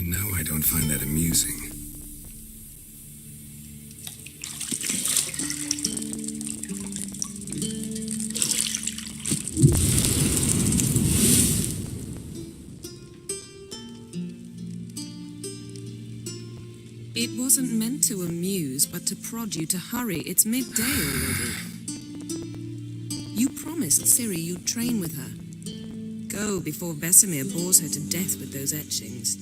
know I don't find that amusing. It wasn't meant to amuse, but to prod you to hurry. It's midday already. You promised Ciri you'd train with her. Go before Vesemir bores her to death with those etchings.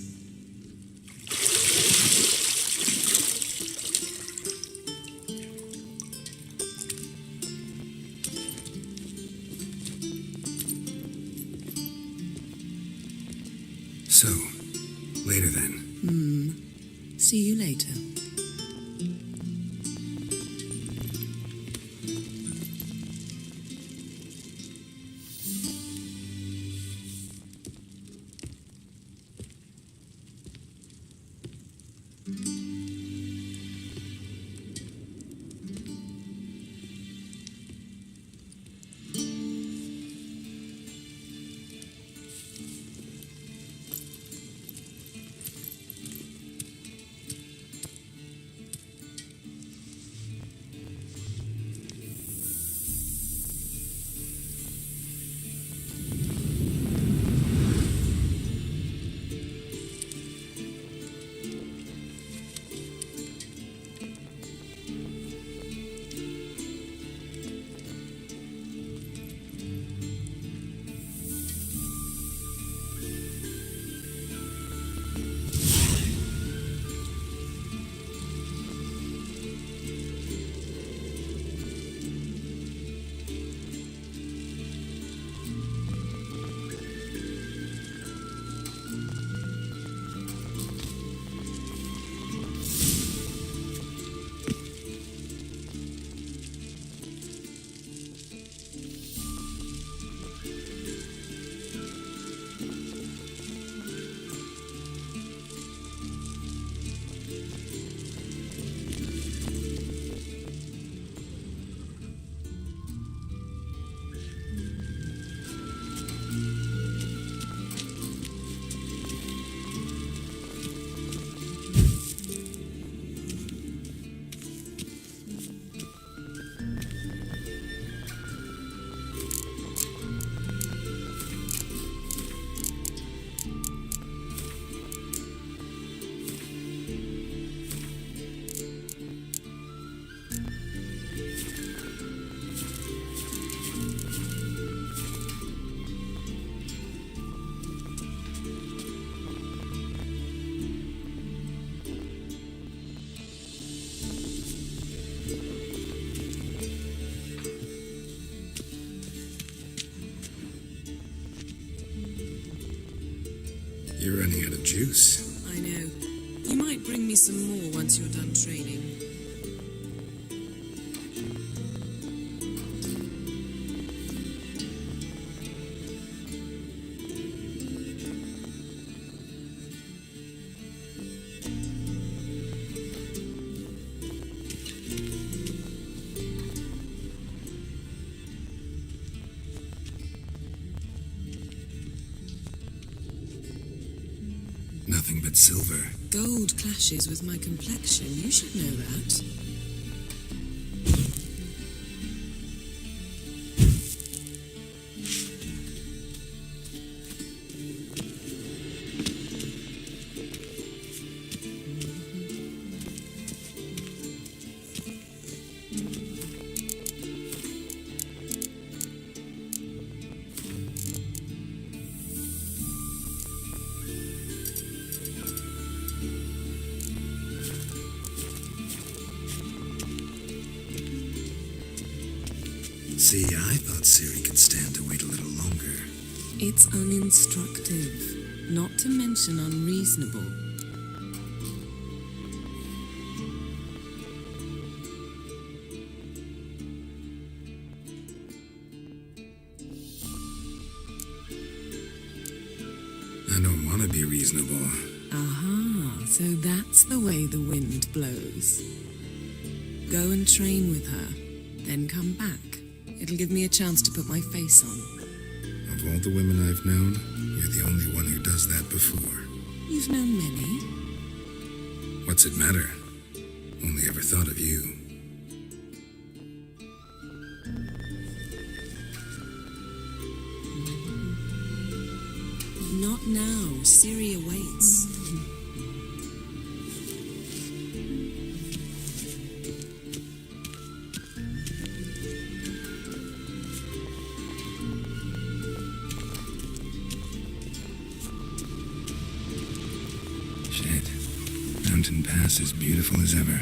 So, later then. See you later. You're running out of juice. I know. You might bring me some more once you're done training. Nothing but silver. Gold clashes with my complexion. You should know that. See, I thought Ciri could stand to wait a little longer. It's uninstructive, not to mention unreasonable. I don't want to be reasonable. Aha, so that's the way the wind blows. Go and train with her, then come back. It'll give me a chance to put my face on. Of all the women I've known, you're the only one who does that before. You've known many. What's it matter? Only ever thought of you. Not now. Siri awaits. Shit. Mountain Pass is beautiful as ever.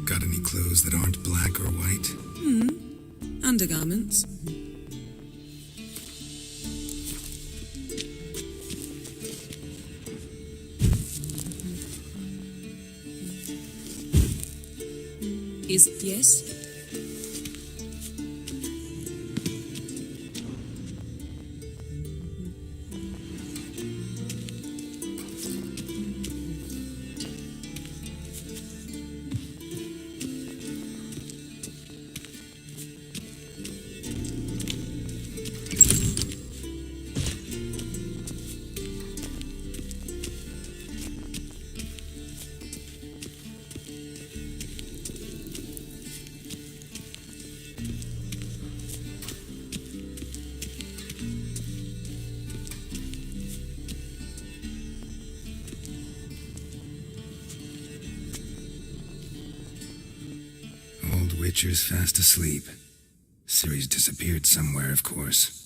Got any clothes that aren't black or white? Undergarments. Yes? Old Witcher's fast asleep. Ciri's disappeared somewhere, of course.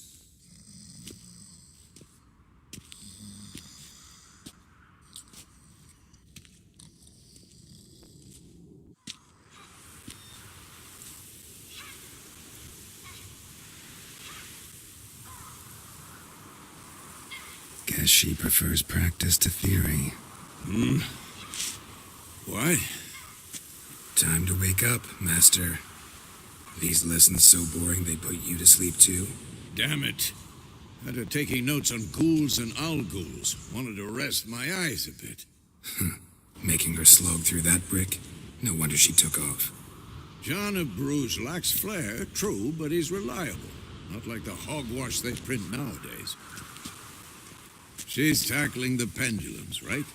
Guess she prefers practice to theory. Why? Time to wake up, Master. These lessons so boring they put you to sleep too? Damn it. After taking notes on ghouls and owl ghouls, wanted to rest my eyes a bit. Making her slog through that brick? No wonder she took off. John of Bruges lacks flair, true, but he's reliable. Not like the hogwash they print nowadays. She's tackling the pendulums, right?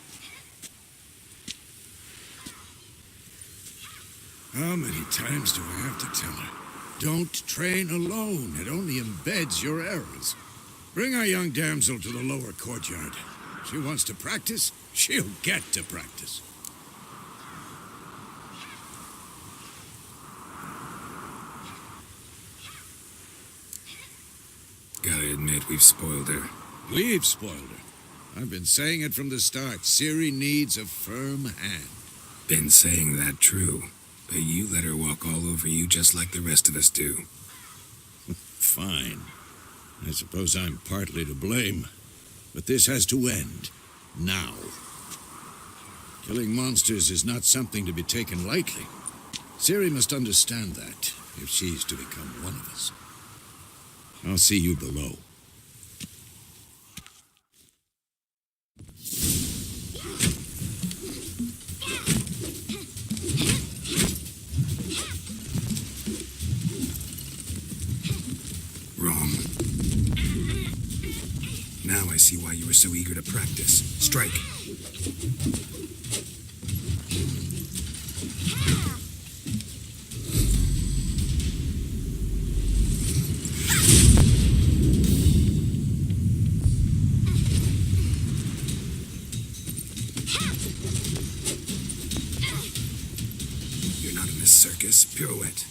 How many times do I have to tell her? Don't train alone. It only embeds your errors. Bring our young damsel to the lower courtyard. She wants to practice, she'll get to practice. Gotta admit, we've spoiled her. We've spoiled her. I've been saying it from the start. Ciri needs a firm hand. Been saying that true, but you let her walk all over you just like the rest of us do. Fine. I suppose I'm partly to blame. But this has to end. Now. Killing monsters is not something to be taken lightly. Ciri must understand that, if she's to become one of us. I'll see you below. Wrong. Now I see why you were so eager to practice. Strike. You're not in this circus. Pirouette.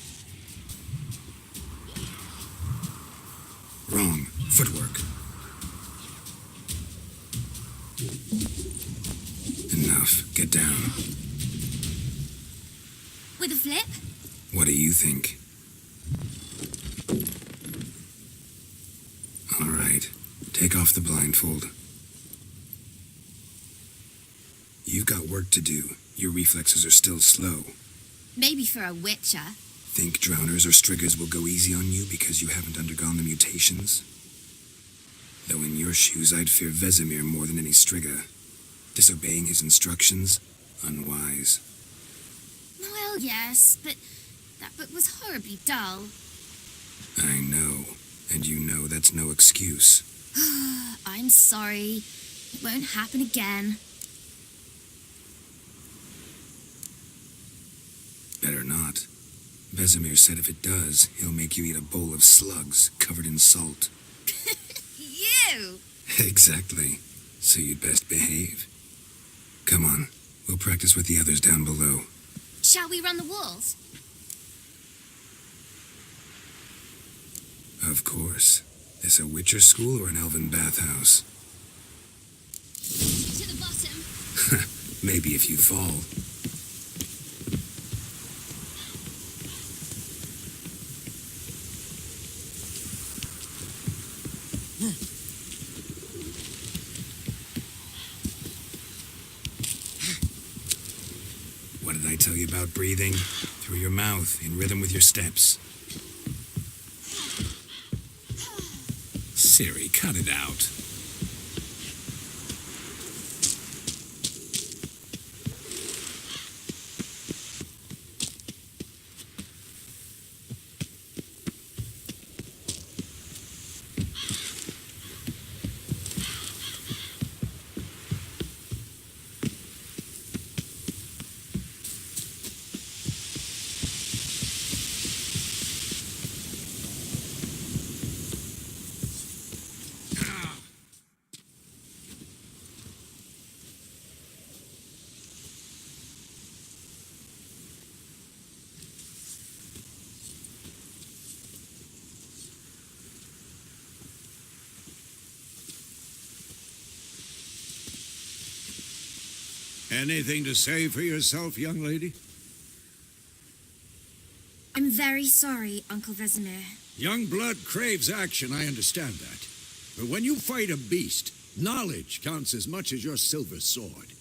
Wrong. Footwork. Enough. Get down. With a flip? What do you think? All right. Take off the blindfold. You've got work to do. Your reflexes are still slow. Maybe for a witcher. Think drowners or striggers will go easy on you because you haven't undergone the mutations? Though in your shoes, I'd fear Vesemir more than any strigger. Disobeying his instructions? Unwise. Well, yes, but that book was horribly dull. I know. And you know that's no excuse. I'm sorry. It won't happen again. Better not. Vesemir said if it does, he'll make you eat a bowl of slugs covered in salt. You! Exactly. So you'd best behave. Come on. We'll practice with the others down below. Shall we run the walls? Of course. This a Witcher school or an elven bathhouse? To the bottom. Maybe if you fall. What did I tell you about breathing? Through your mouth, in rhythm with your steps. Ciri, cut it out. Anything to say for yourself, young lady? I'm very sorry, Uncle Vesemir. Young blood craves action, I understand that. But when you fight a beast, knowledge counts as much as your silver sword.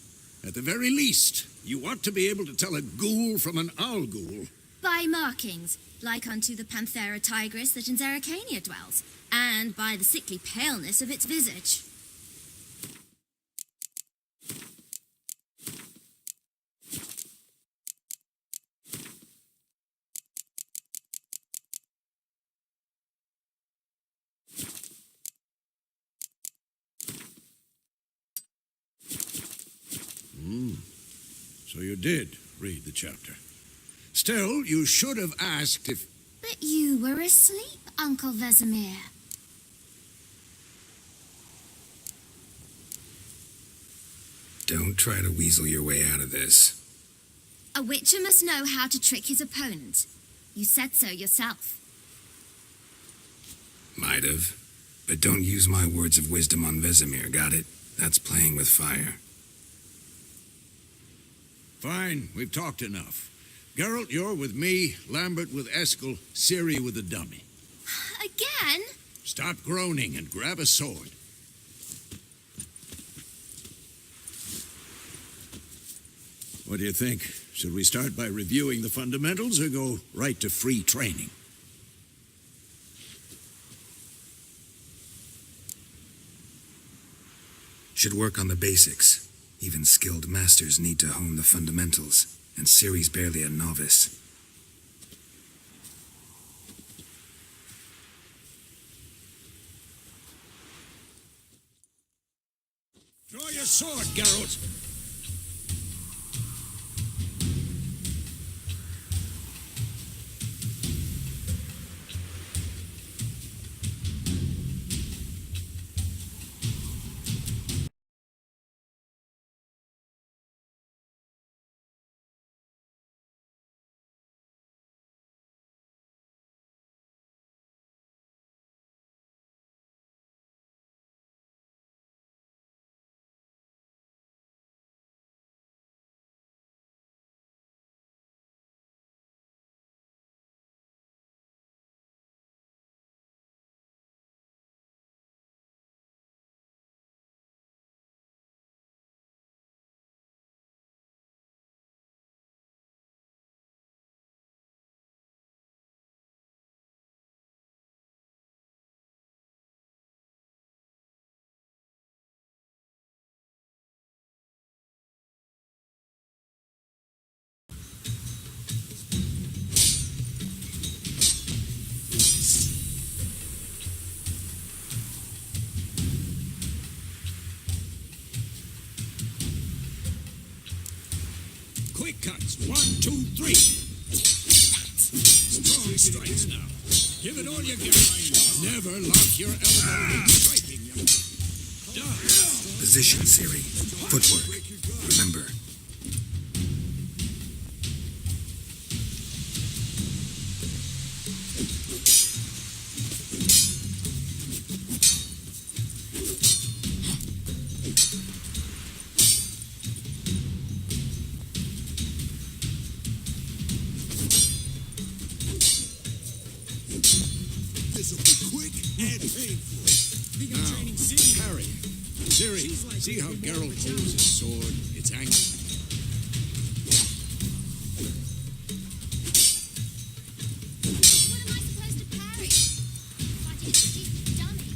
At the very least, you ought to be able to tell a ghoul from an owl ghoul. By markings, like unto the Panthera tigris that in Zeracania dwells, and by the sickly paleness of its visage. So you did read the chapter. Still, you should have asked if... But you were asleep, Uncle Vesemir. Don't try to weasel your way out of this. A witcher must know how to trick his opponent. You said so yourself. Might have. But don't use my words of wisdom on Vesemir, got it? That's playing with fire. Fine, we've talked enough. Geralt, you're with me, Lambert with Eskel, Ciri with the dummy. Again? Stop groaning and grab a sword. What do you think? Should we start by reviewing the fundamentals or go right to free training? Should work on the basics. Even skilled masters need to hone the fundamentals, and Ciri's barely a novice. Draw your sword, Geralt! Quick cuts. 1, 2, 3. Strong strikes now. Give it all you got. Never lock your elbow in striking, young. Position, Ciri. Footwork. Remember. See how Geralt holds his sword? It's angled. What am I supposed to parry? Fighting a stupid dummy.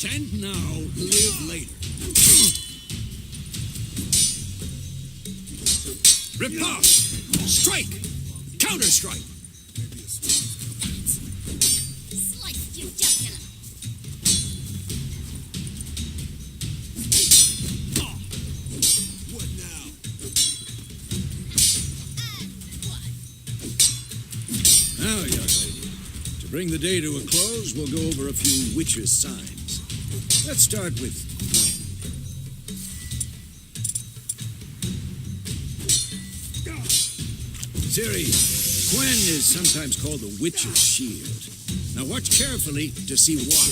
Pretend now, live later. Riposte! Strike! Counter-strike! Slice your jugular. What now? Now, young lady, to bring the day to a close, we'll go over a few witches' signs. Let's start with Gwen. Ciri, Gwen is sometimes called the Witch's Shield. Now watch carefully to see why.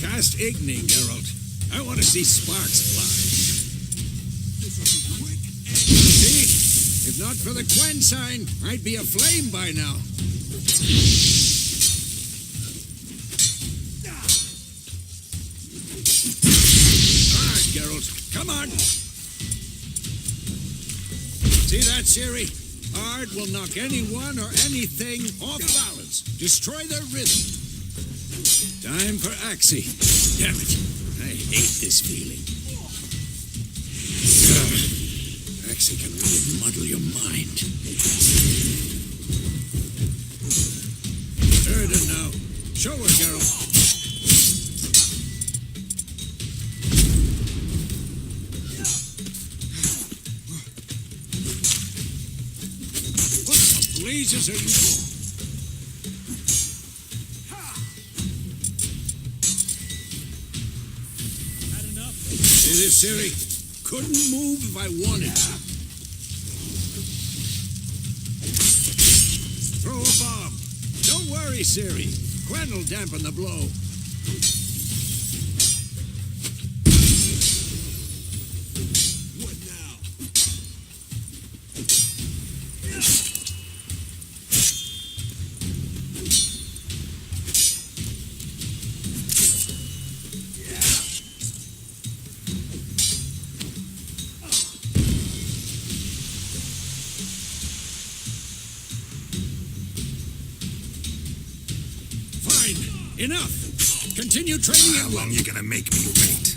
Cast Igni, Geralt. I want to see sparks fly. See? If not for the Gwen sign, I'd be aflame by now. Ah, See that, Siri? Art will knock anyone or anything off balance. Destroy their rhythm. Time for Axie. Damn it. I hate this feeling. Axie can really muddle your mind. Heard her now. Show her, girl. What the blazes are you? See this, Siri? Couldn't move if I wanted to. Throw a bomb. Don't worry, Siri. Gwen will dampen the blow. What now? Enough! Continue training How long you gonna make me wait?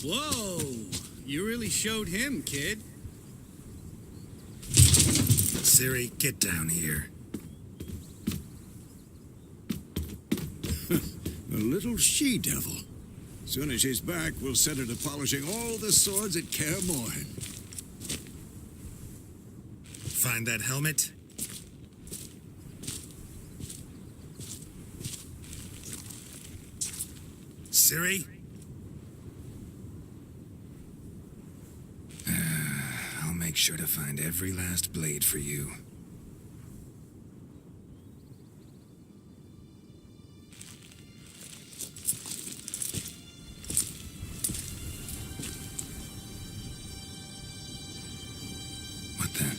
Whoa! You really showed him, kid. Siri, get down here. A little she-devil. Soon as she's back, we'll set her to polishing all the swords at Kaer Morhen. Find that helmet? Siri? I'll make sure to find every last blade for you. What the?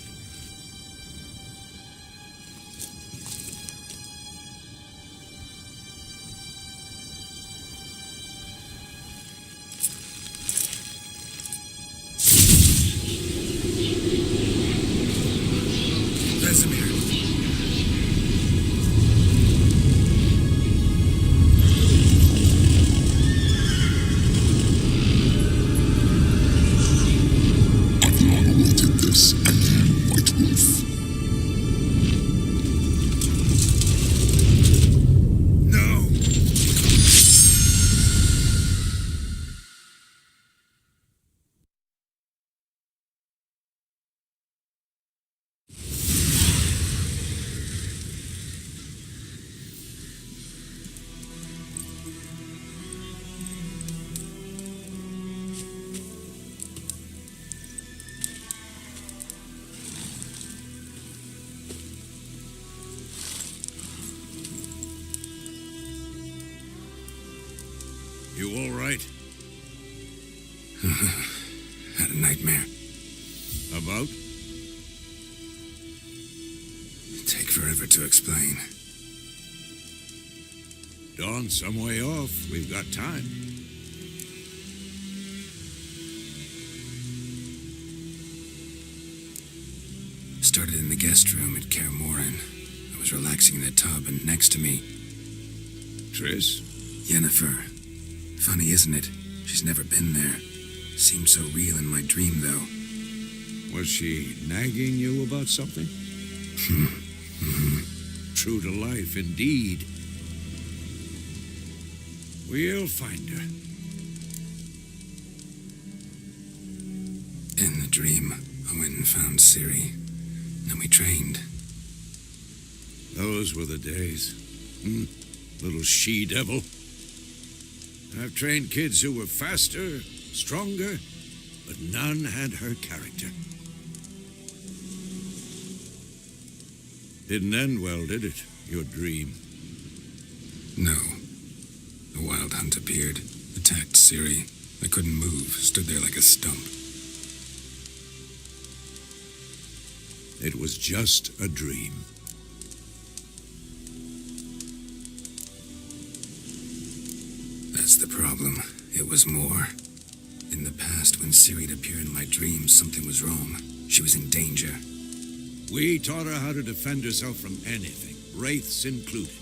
You all right? Had a nightmare. About? Take forever to explain. Dawn's some way off. We've got time. Started in the guest room at Kaer Morhen. I was relaxing in the tub, and next to me, Triss? Yennefer. Funny, isn't it? She's never been there. Seemed so real in my dream, though. Was she nagging you about something? True to life, indeed. We'll find her. In the dream, I went and found Ciri. Then we trained. Those were the days. Little she-devil. I've trained kids who were faster, stronger, but none had her character. Didn't end well, did it? Your dream? No. A wild hunt appeared, attacked Siri. I couldn't move, stood there like a stump. It was just a dream. That's the problem. It was more. In the past, when Siri'd appear in my dreams, something was wrong. She was in danger. We taught her how to defend herself from anything, wraiths included.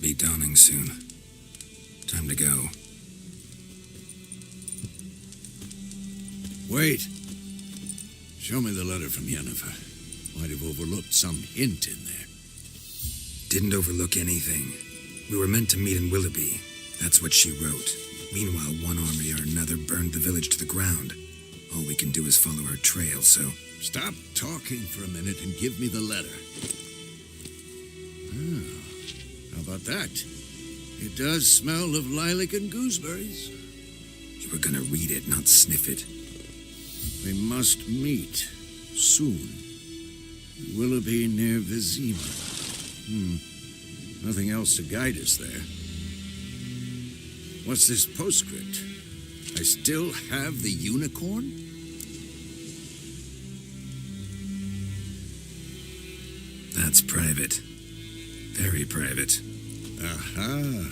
Be dawning soon. Time to go. Wait. Show me the letter from Yennefer. Might have overlooked some hint in there. Didn't overlook anything. We were meant to meet in Willoughby. That's what she wrote. Meanwhile, one army or another burned the village to the ground. All we can do is follow her trail, so... Stop talking for a minute and give me the letter. Ah, how about that? It does smell of lilac and gooseberries. You were gonna read it, not sniff it. We must meet soon. Willoughby near Vizima. Nothing else to guide us there. What's this postscript? I still have the unicorn? That's private. Very private. Aha,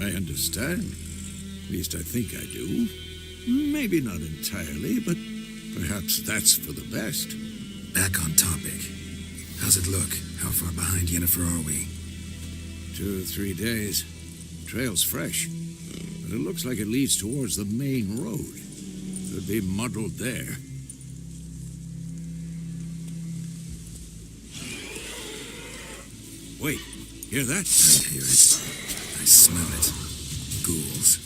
I understand. At least I think I do. Maybe not entirely, but perhaps that's for the best. Back on topic. How's it look? How far behind Yennefer are we? 2 or 3 days. Trail's fresh, but it looks like it leads towards the main road. Could be muddled there. Wait, hear that? I hear it. I smell it. Ghouls.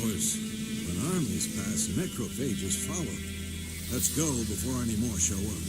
When armies pass, necrophages follow. Let's go before any more show up.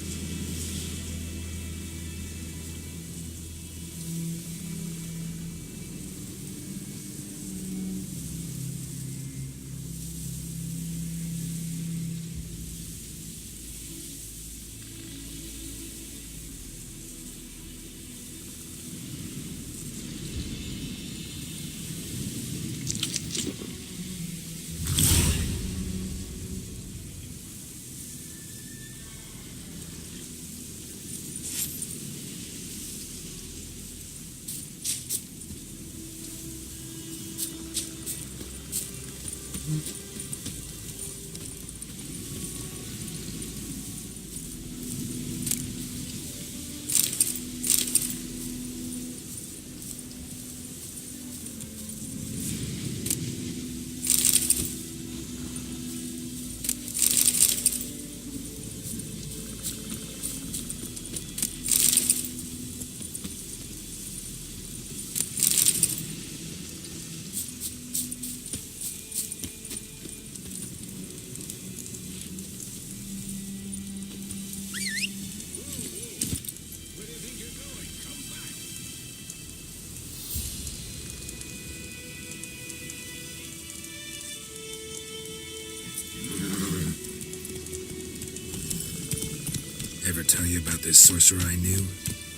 ever tell you about this sorcerer I knew?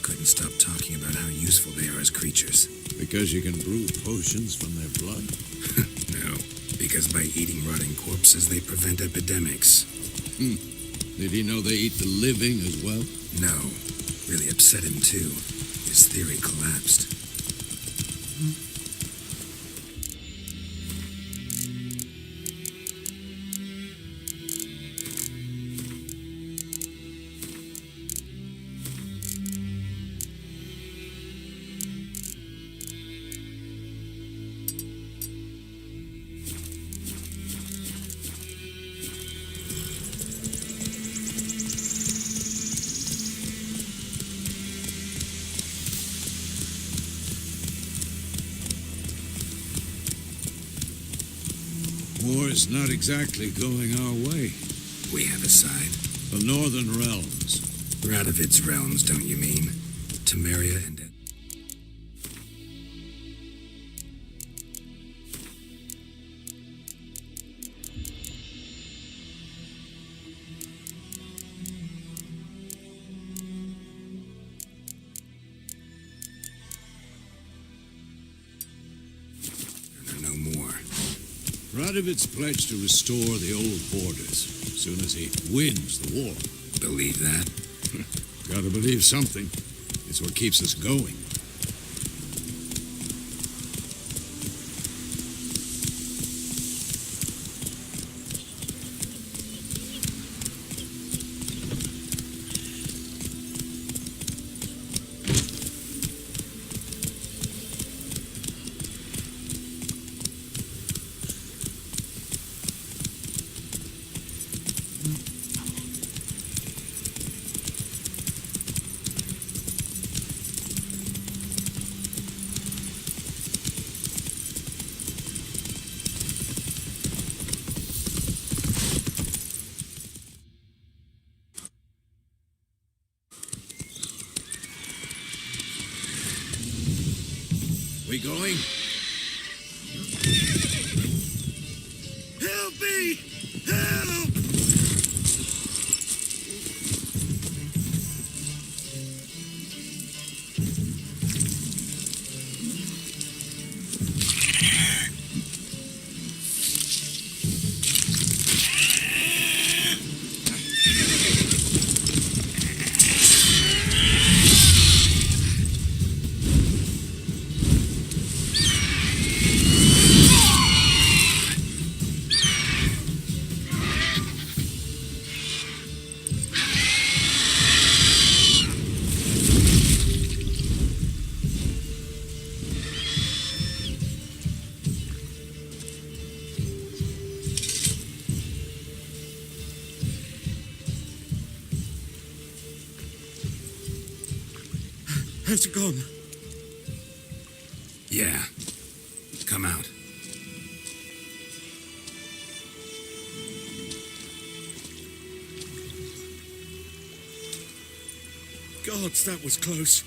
Couldn't stop talking about how useful they are as creatures. Because you can brew potions from their blood? No, because by eating rotting corpses, they prevent epidemics. Did he know they eat the living as well? No, really upset him too. His theory collapsed. War's not exactly going our way. We have a side. The Northern Realms. Radovid's realms, don't you mean? Temeria and... No more. Radovid's pledged to restore the old borders as soon as he wins the war. Believe that? Gotta believe something. It's what keeps us going. We going? Help me! Help! Has it gone? Yeah. Come out. Gods, that was close.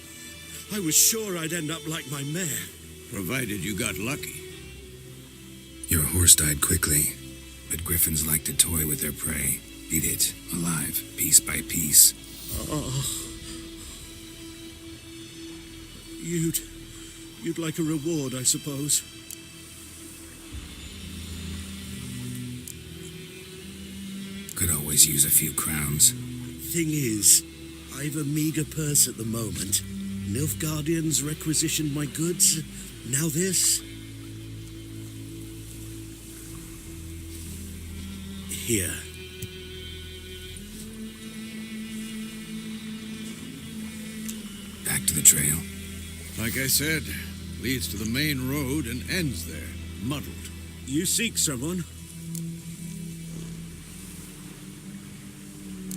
I was sure I'd end up like my mare. Provided you got lucky. Your horse died quickly, but griffins like to toy with their prey. Eat it, alive, piece by piece. Oh. You'd like a reward, I suppose. Could always use a few crowns. Thing is, I've a meager purse at the moment. Nilfgaardians requisitioned my goods. Now this. Here. Back to the trail. Like I said, leads to the main road and ends there, muddled. You seek someone?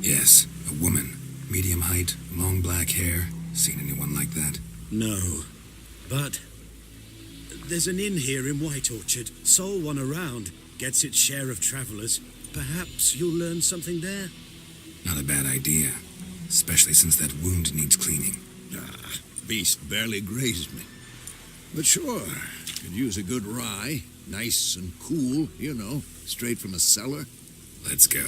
Yes, a woman. Medium height, long black hair. Seen anyone like that? No. But there's an inn here in White Orchard. Sole one around. Gets its share of travelers. Perhaps you'll learn something there? Not a bad idea. Especially since that wound needs cleaning. Beast barely grazed me. But sure, could use a good rye. Nice and cool, you know, straight from a cellar. Let's go.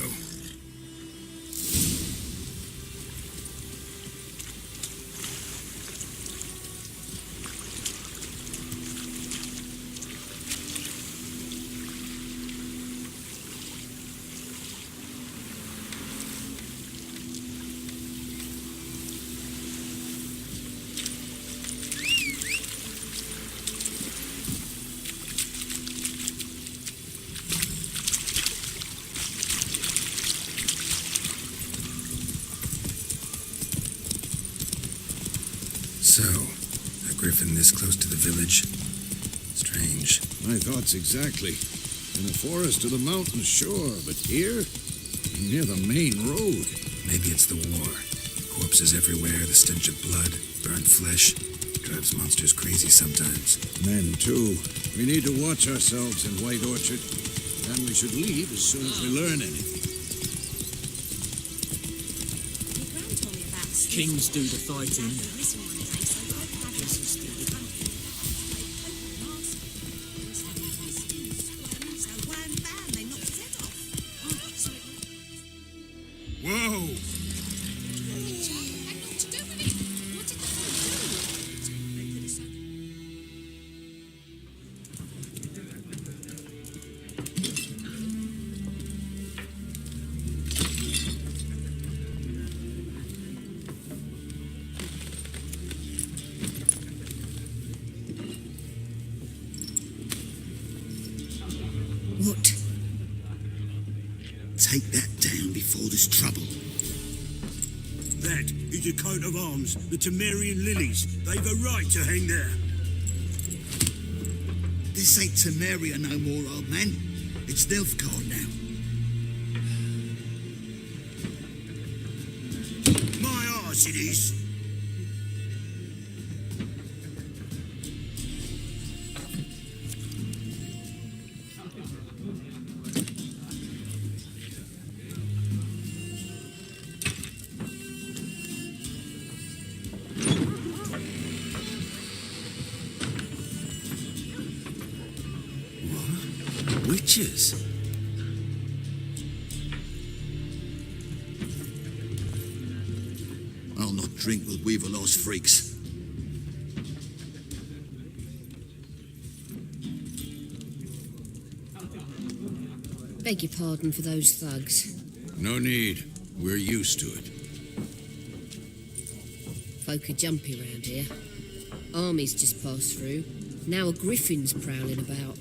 So, a griffin this close to the village? Strange. My thoughts exactly. In the forest or the mountains, sure, but here? Near the main road. Maybe it's the war. Corpses everywhere, the stench of blood, burnt flesh. Drives monsters crazy sometimes. Men, too. We need to watch ourselves in White Orchard. And we should leave as soon as we learn anything. Kings do the fighting. Whoa! What? Take that down before there's trouble. That is a coat of arms, the Temerian lilies. They've a right to hang there. This ain't Temeria no more, old man. It's Nilfgaard now. My arse it is. Witches? I'll not drink with Weaverlaw's freaks. Beg your pardon for those thugs. No need. We're used to it. Folk are jumpy round here. Armies just passed through. Now a griffin's prowling about.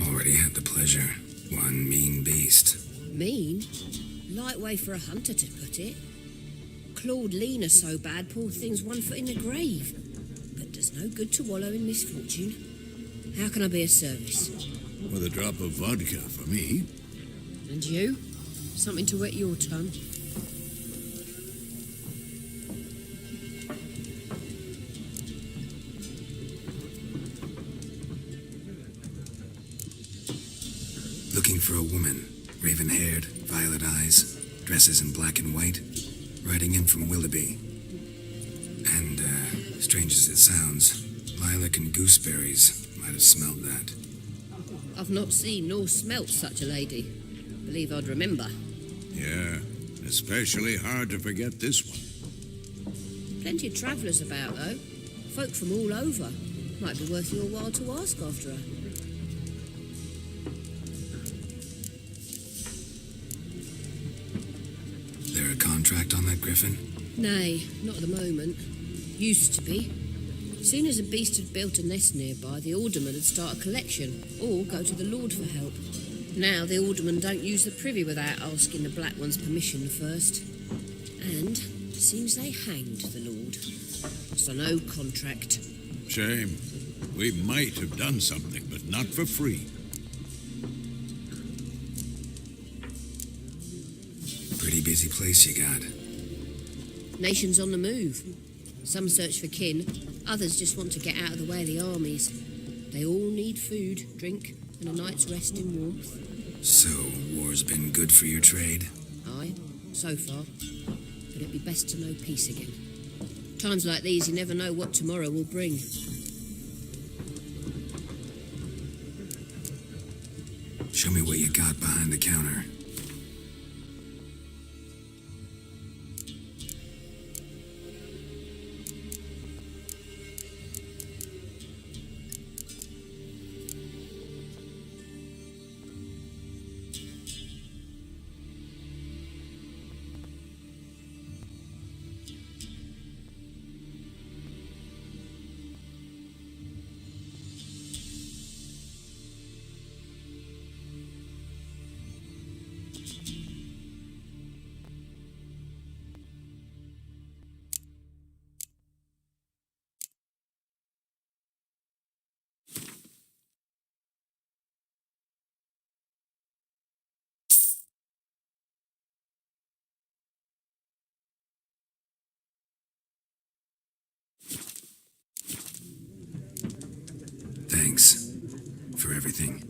Already had the pleasure. One mean beast. Mean? Light way for a hunter to put it. Clawed Lena so bad, poor thing's 1 foot in the grave. But does no good to wallow in misfortune. How can I be of service? With a drop of vodka for me. And you? Something to wet your tongue? Looking for a woman. Raven-haired, violet eyes, dresses in black and white. Riding in from Willoughby. And, strange as it sounds, lilac and gooseberries might have smelled that. I've not seen nor smelt such a lady. Believe I'd remember. Yeah, especially hard to forget this one. Plenty of travellers about, though. Folk from all over. Might be worth your while to ask after her. There a contract on that griffin? Nay, not at the moment. Used to be. Soon as a beast had built a nest nearby, the alderman would start a collection, or go to the Lord for help. Now the alderman don't use the privy without asking the Black One's permission first. And seems they hanged the Lord. So no contract. Shame. We might have done something, but not for free. Pretty busy place you got. Nations on the move. Some search for kin, others just want to get out of the way of the armies. They all need food, drink, and a night's rest in warmth. So, war's been good for your trade? Aye, so far. But it'd be best to know peace again. Times like these, you never know what tomorrow will bring. Show me what you got behind the counter. Thanks for everything.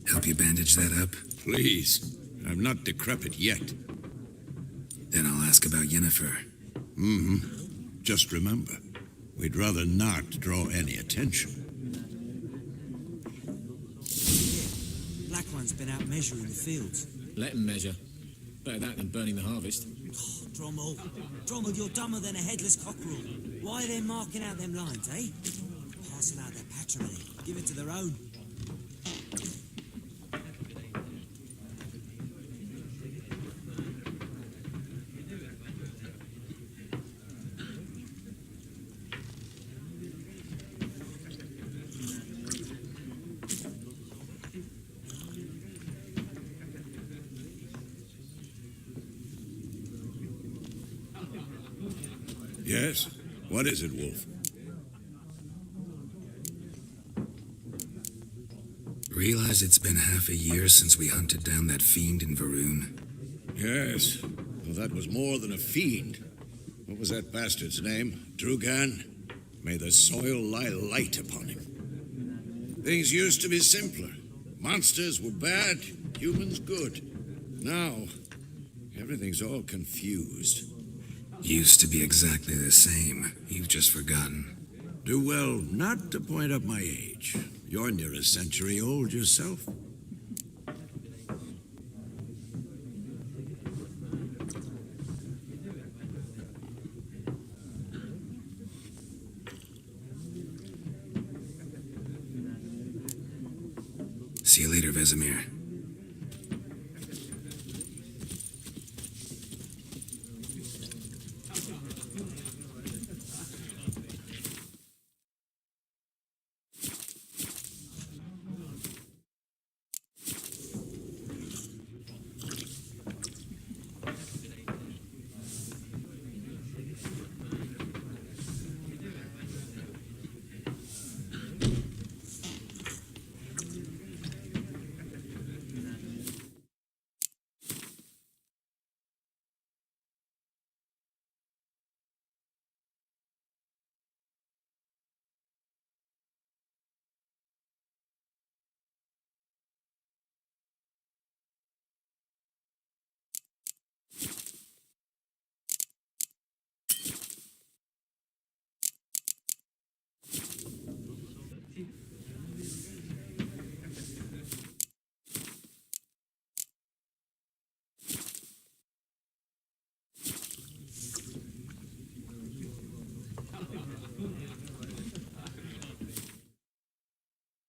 Help you bandage that up? Please. I'm not decrepit yet. Then I'll ask about Yennefer. Just remember, we'd rather not draw any attention. Black One's been out measuring the fields. Let him measure. Better that than burning the harvest. Oh, Drommel, you're dumber than a headless cockerel. Why are they marking out them lines, eh? Passing out their patrimony. Give it to their own. Yes? What is it, Wolf? Realize it's been half a year since we hunted down that fiend in Varun. Yes. Well, that was more than a fiend. What was that bastard's name? Drugan? May the soil lie light upon him. Things used to be simpler. Monsters were bad, humans good. Now, everything's all confused. Used to be exactly the same. You've just forgotten. Do well not to point up my age. You're near a century old yourself. See you later, Vesemir.